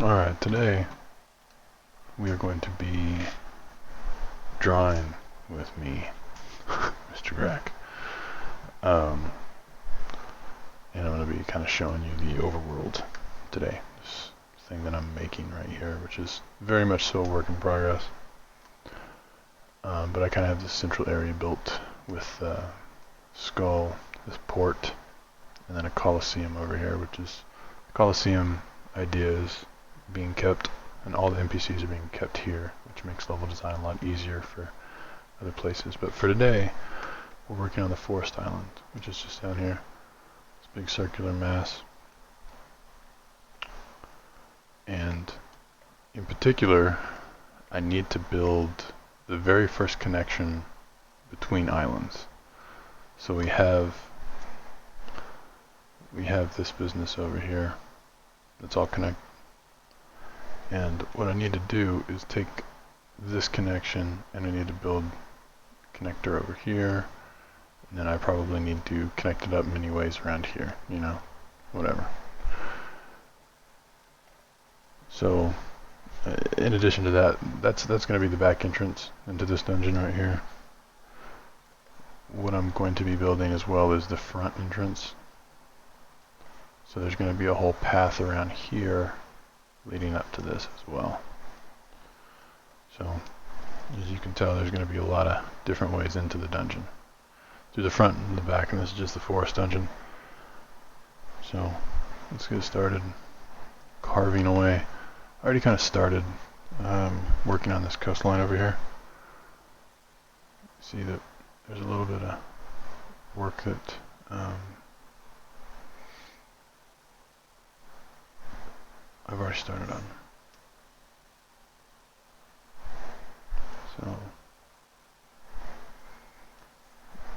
Alright, today we are going to be drawing with me, MrGrak. And I'm going to be kind of showing you the overworld today. This thing that I'm making right here, which is very much so a work in progress. But I kind of have this central area built with skull, this port, and then a coliseum over here, which is the coliseum idea is being kept, and all the NPCs are being kept here, which makes level design a lot easier for other places. But for today, we're working on the forest island, which is just down here. This big circular mass. And in particular, I need to build the very first connection between islands. So we have this business over here that's all connected. And what I need to do is take this connection and I need to build a connector over here. And then I probably need to connect it up many ways around here, you know, whatever. So in addition to that, that's going to be the back entrance into this dungeon right here. What I'm going to be building as well is the front entrance. So there's going to be a whole path around here leading up to this as well. So as you can tell, there's going to be a lot of different ways into the dungeon. Through the front and the back, and this is just the forest dungeon. So let's get started carving away. I already kind of started working on this coastline over here. See that there's a little bit of work that I've already started on. So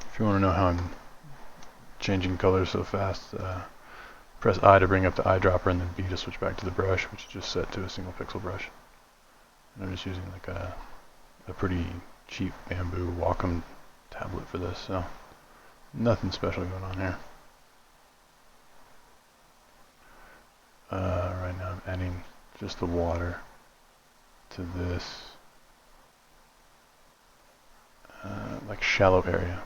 if you want to know how I'm changing colors so fast, press I to bring up the eyedropper and then B to switch back to the brush, which is just set to a single pixel brush. And I'm just using like a pretty cheap bamboo Wacom tablet for this, so nothing special going on here. Right now I'm adding just the water to this like shallow area.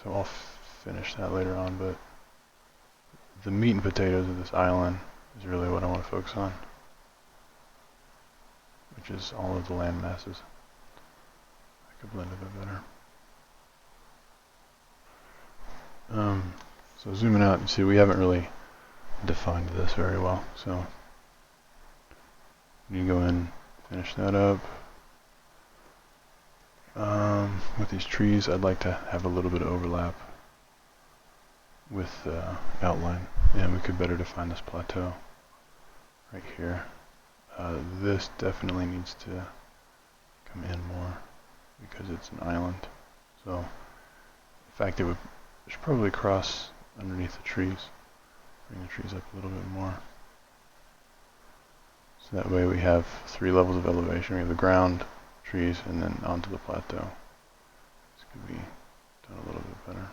So I'll finish that later on, but the meat and potatoes of this island is really what I want to focus on, which is all of the land masses. I could blend it a bit better. So zooming out, you see we haven't really defined this very well, so you go in, finish that up. With these trees, I'd like to have a little bit of overlap with outline, and we could better define this plateau right here. This definitely needs to come in more because it's an island. So, in fact, it should probably cross underneath the trees. Bring the trees up a little bit more. So that way we have 3 levels of elevation. We have the ground, trees, and then onto the plateau. This could be done a little bit better.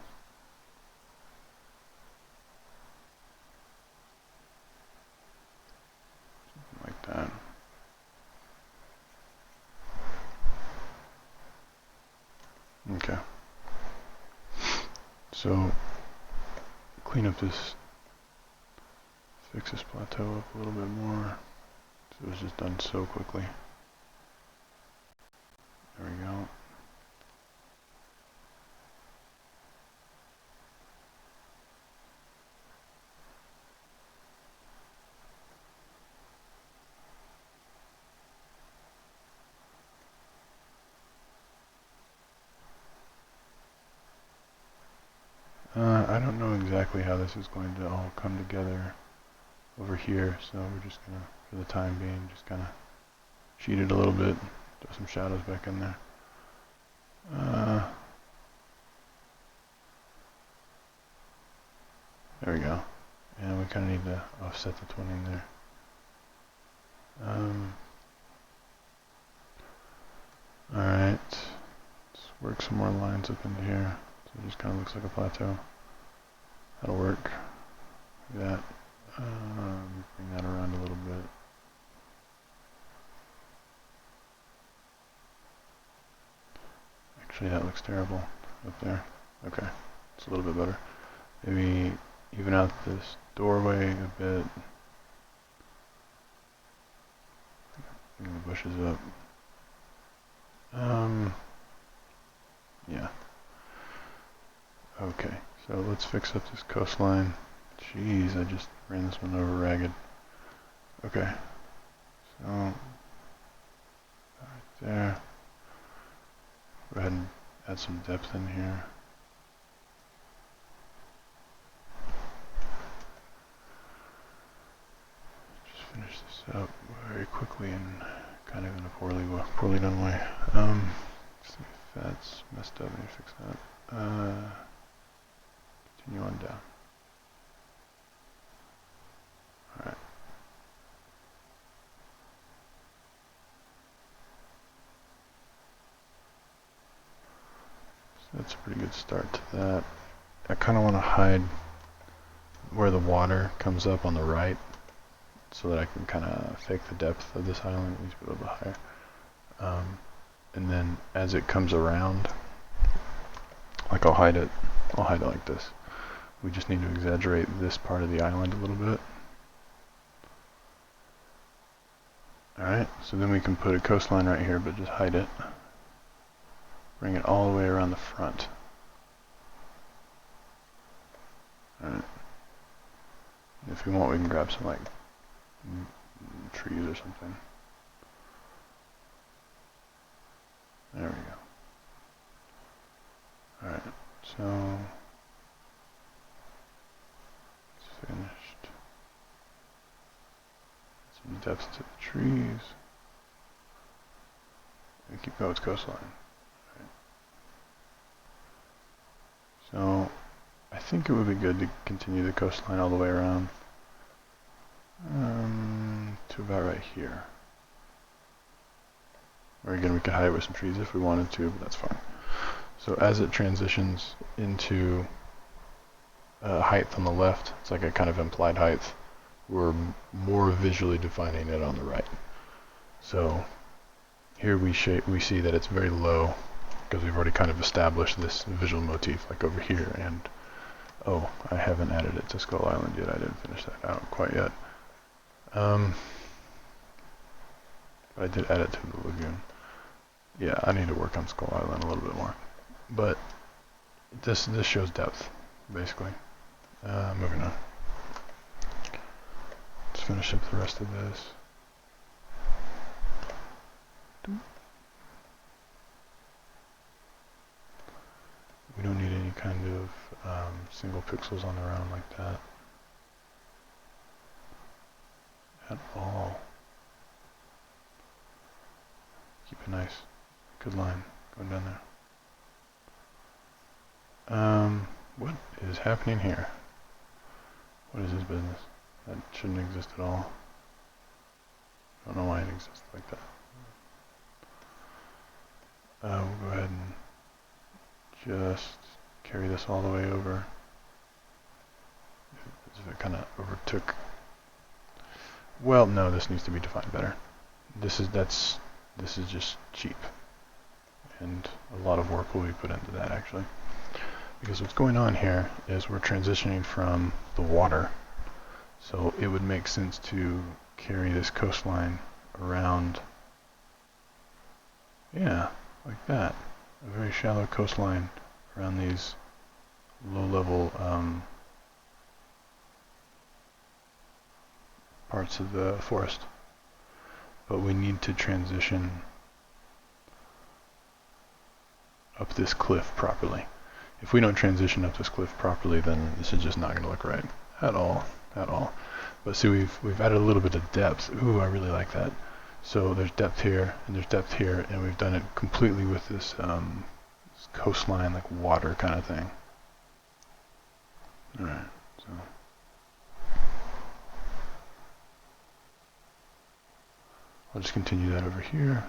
Something like that. Okay. So clean up this, fix this plateau up a little bit more. So it was just done so quickly. There we go. I don't know exactly how this is going to all come together over here, so we're just gonna, for the time being, just kind of cheat it a little bit, throw some shadows back in there. There we go. And we kind of need to offset the twinning there. Alright, let's work some more lines up into here. So it just kind of looks like a plateau. That'll work. Like that. Bring that around a little bit. Actually, that looks terrible up there. Okay, it's a little bit better. Maybe even out this doorway a bit. Bring the bushes up. Yeah. Okay, so let's fix up this coastline. Jeez, I just ran this one over ragged. Okay, so right there. Go ahead and add some depth in here. Just finish this up very quickly and kind of in a poorly done way. See if that's messed up. Let me fix that. Continue on down. Alright. So that's a pretty good start to that. I kind of want to hide where the water comes up on the right so that I can kind of fake the depth of this island. It needs to be a little bit higher. And then as it comes around, like I'll hide it like this. We just need to exaggerate this part of the island a little bit. Alright, so then we can put a coastline right here, but just hide it. Bring it all the way around the front. Alright. If we want, we can grab some like trees or something. There we go. Alright, so it's finished. Some depth to the trees. And keep going with coastline. Right. So I think it would be good to continue the coastline all the way around to about right here. Or again, we could hide it with some trees if we wanted to, but that's fine. So as it transitions into height on the left, it's like a kind of implied height. We're more visually defining it on the right. So here we see that it's very low because we've already kind of established this visual motif, like over here. And oh, I haven't added it to Skull Island yet. I didn't finish that out quite yet. But I did add it to the lagoon. Yeah, I need to work on Skull Island a little bit more. But this shows depth, basically. Moving on. Let's finish up the rest of this. We don't need any kind of single pixels on the round like that. At all. Keep a nice, good line going down there. What is happening here? What is this business? That shouldn't exist at all. I don't know why it exists like that. We'll go ahead and just carry this all the way over. As if it kind of overtook. Well, no, this needs to be defined better. This is just cheap, and a lot of work will be put into that actually. Because what's going on here is we're transitioning from the water, so it would make sense to carry this coastline around. Yeah, like that. A very shallow coastline around these low-level parts of the forest. But we need to transition up this cliff properly. If we don't transition up this cliff properly, then this is just not going to look right at all. But see, we've added a little bit of depth. Ooh, I really like that. So there's depth here, and there's depth here, and we've done it completely with this coastline, like water kind of thing. All right, so I'll just continue that over here,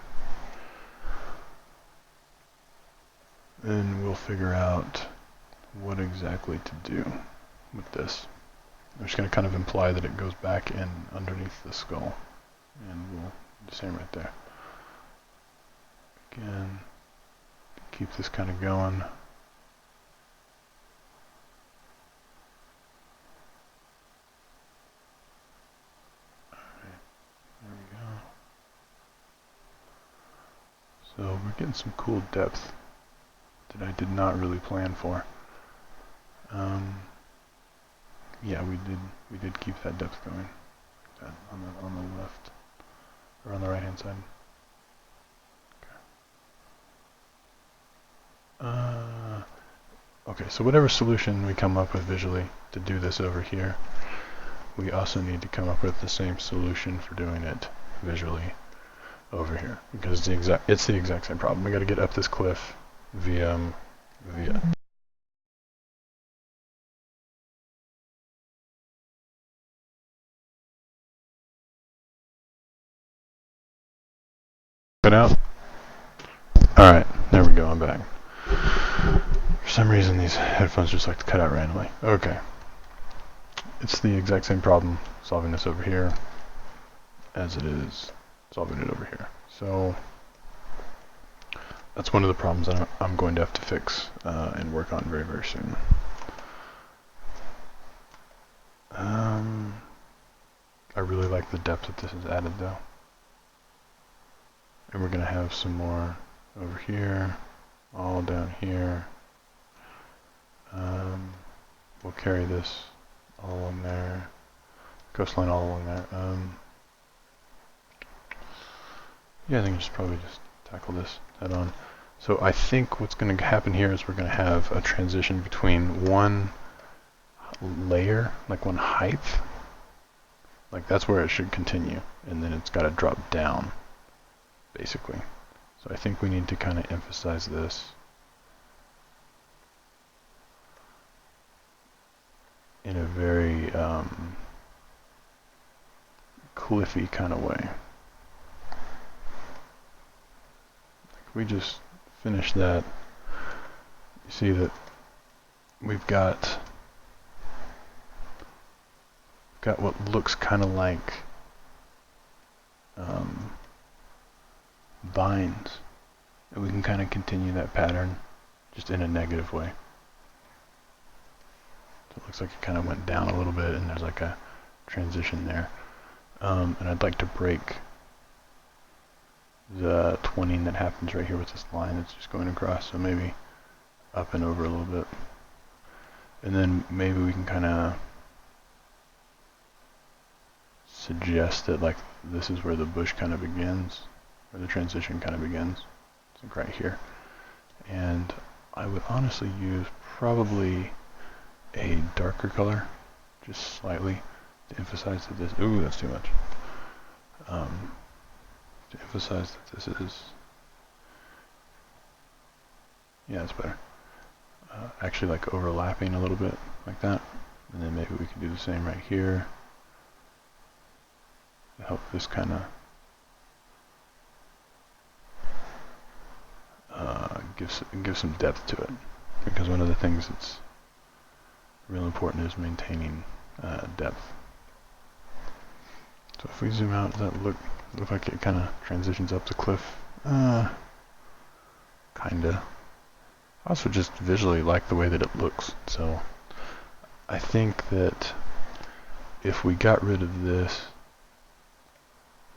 and we'll figure out what exactly to do with this. I'm just going to kind of imply that it goes back in underneath the skull, and we'll do the same right there. Again, keep this kind of going. So we're getting some cool depth that I did not really plan for. Yeah, we did keep that depth going, like that on the left or on the right hand side. Okay. Okay, so whatever solution we come up with visually to do this over here, we also need to come up with the same solution for doing it visually over here, because it's the exact same problem. We got to get up this cliff via cut out. All right, there we go. I'm back. For some reason, these headphones just like to cut out randomly. Okay, it's the exact same problem solving this over here as it is solving it over here. So that's one of the problems that I'm going to have to fix and work on very, very soon. I really like the depth that this has added though. And we're going to have some more over here, all down here. We'll carry this all along there, coastline all along there. Yeah, I think just probably just tackle this head on. So I think what's going to happen here is we're going to have a transition between one layer, like one height, like that's where it should continue, and then it's got to drop down, basically. So I think we need to kind of emphasize this in a very cliffy kind of way. If we just finish that, you see that we've got what looks kind of like vines, and we can kind of continue that pattern just in a negative way. So it looks like it kind of went down a little bit and there's like a transition there. And I'd like to break the twinning that happens right here with this line that's just going across, so maybe up and over a little bit. And then maybe we can kind of suggest that like this is where the bush kind of begins, or the transition kind of begins. It's like right here. And I would honestly use probably a darker color, just slightly, to emphasize that this, ooh, that's too much. To emphasize that this is, yeah, that's better. Actually like overlapping a little bit, like that. And then maybe we can do the same right here to help this kind of give some depth to it. Because one of the things that's real important is maintaining depth. So if we zoom out, does that look like it kind of transitions up the cliff? Kinda. I also just visually like the way that it looks. So I think that if we got rid of this,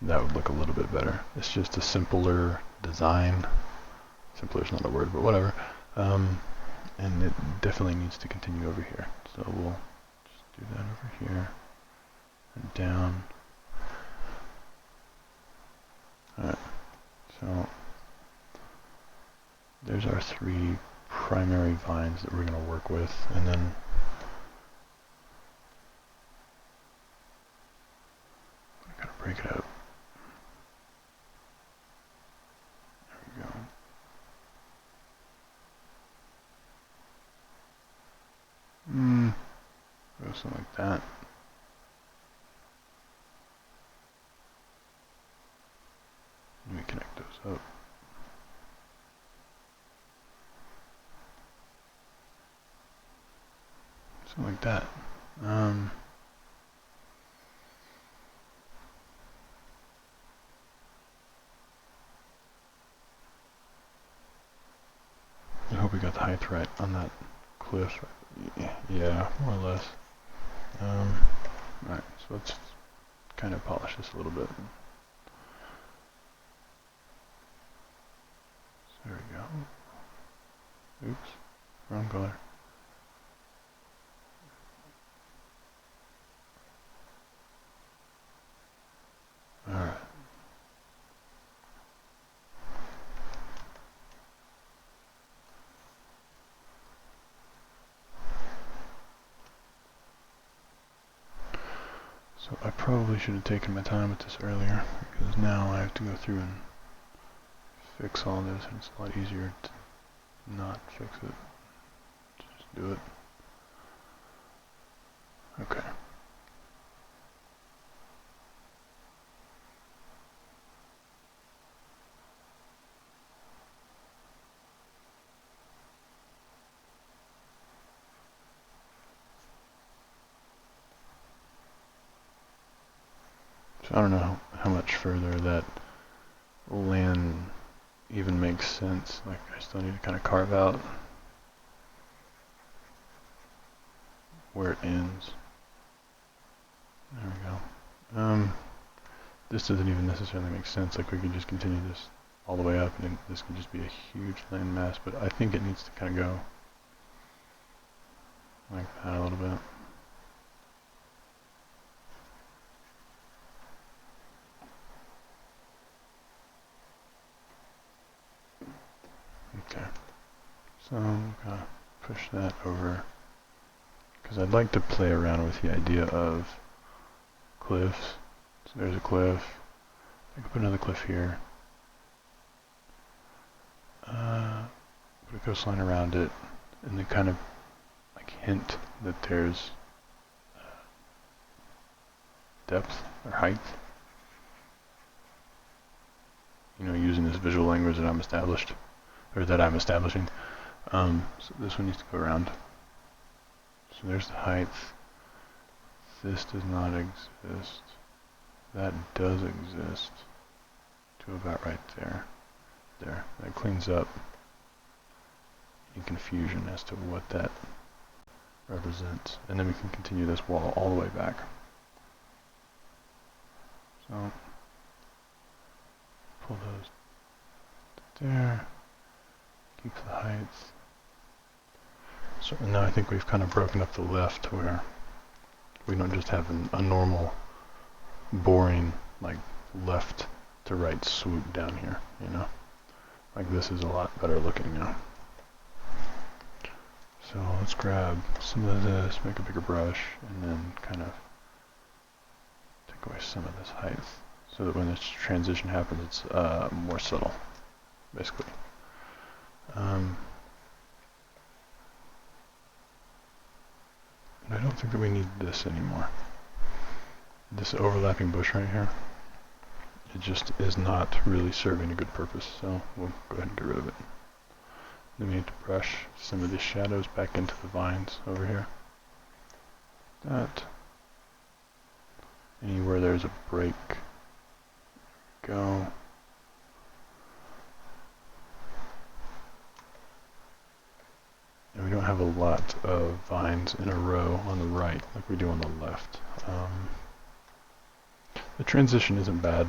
that would look a little bit better. It's just a simpler design. Simpler is not a word, but whatever. And it definitely needs to continue over here. So we'll just do that over here and down. Alright, so there's our three primary vines that we're going to work with, and then I gotta break it out. There we go. Go something like that. Let me connect those up. Something like that. we got the height right on that cliff. Yeah, more or less. Right, so let's kind of polish this a little bit. So there we go. Oops, wrong color. Alright. So I probably should have taken my time with this earlier, because now I have to go through and fix all this, and it's a lot easier to not fix it. Just do it. Okay. So I don't know how much further that land even makes sense. Like, I still need to kind of carve out where it ends. There we go. This doesn't even necessarily make sense. Like, we could just continue this all the way up, and this could just be a huge land mass, but I think it needs to kind of go like that a little bit. Okay, so I'm gonna push that over, because I'd like to play around with the idea of cliffs. So there's a cliff. I could put another cliff here. Put a coastline around it, and then kind of like hint that there's depth or height. You know, using this visual language that I'm establishing. So this one needs to go around. So there's the height. This does not exist. That does exist to about right there. There. That cleans up any confusion as to what that represents. And then we can continue this wall all the way back. So pull those there. Keep the height. So now I think we've kind of broken up the left where we don't just have a normal boring like left to right swoop down here, you know? Like, this is a lot better looking now. So let's grab some of this, make a bigger brush, and then kind of take away some of this height so that when this transition happens, it's more subtle, basically. And I don't think that we need this anymore. This overlapping bush right here, it just is not really serving a good purpose, so we'll go ahead and get rid of it. Then we need to brush some of the shadows back into the vines over here. That. Anywhere there's a break, go. And we don't have a lot of vines in a row on the right like we do on the left. The transition isn't bad.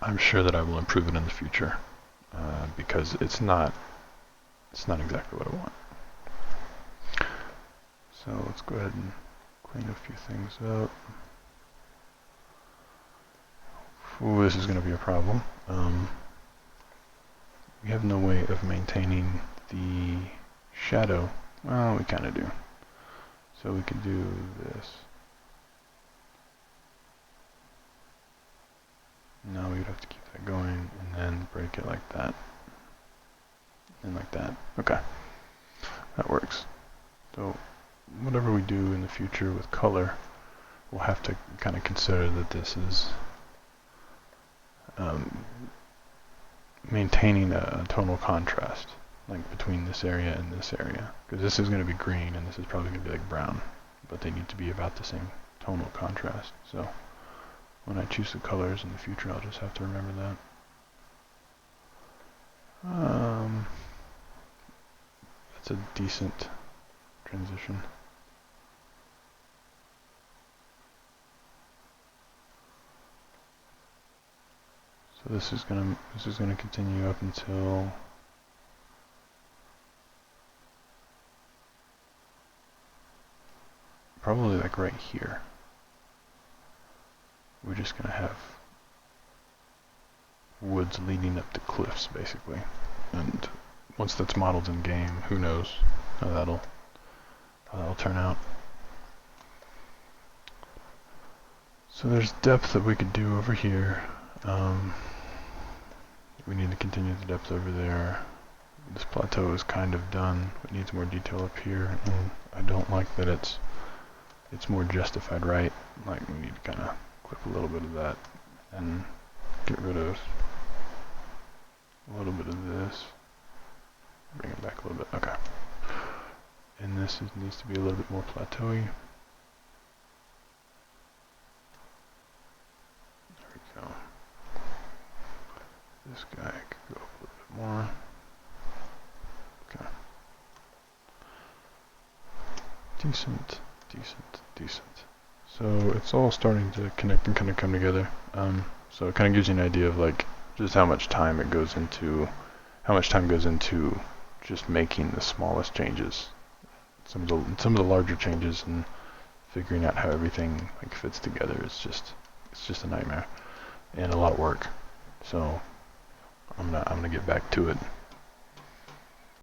I'm sure that I will improve it in the future because it's not exactly what I want. So let's go ahead and clean a few things up. Ooh, this is going to be a problem. We have no way of maintaining the shadow. Well, we kind of do. So we could do this. Now we would have to keep that going and then break it like that. And like that. Okay. That works. So whatever we do in the future with color, we'll have to kind of consider that this is maintaining a tonal contrast, like between this area and this area. Because this is going to be green and this is probably going to be like brown, but they need to be about the same tonal contrast. So when I choose the colors in the future, I'll just have to remember that. It's a decent transition. So this is gonna continue up until probably like right here. We're just gonna have woods leading up to cliffs basically. And once that's modeled in game, who knows how that'll turn out. So there's depth that we could do over here. We need to continue the depth over there. This plateau is kind of done. It needs more detail up here, and I don't like that it's more justified right. Like, we need to kind of clip a little bit of that and get rid of a little bit of this. Bring it back a little bit. Okay. And this needs to be a little bit more plateauy. There we go. This guy could go up a little bit more. Okay. Decent, decent, decent. So it's all starting to connect and kind of come together. So it kind of gives you an idea of like just how much time goes into just making the smallest changes. Some of the larger changes and figuring out how everything like fits together. It's just a nightmare and a lot of work. So I'm gonna get back to it.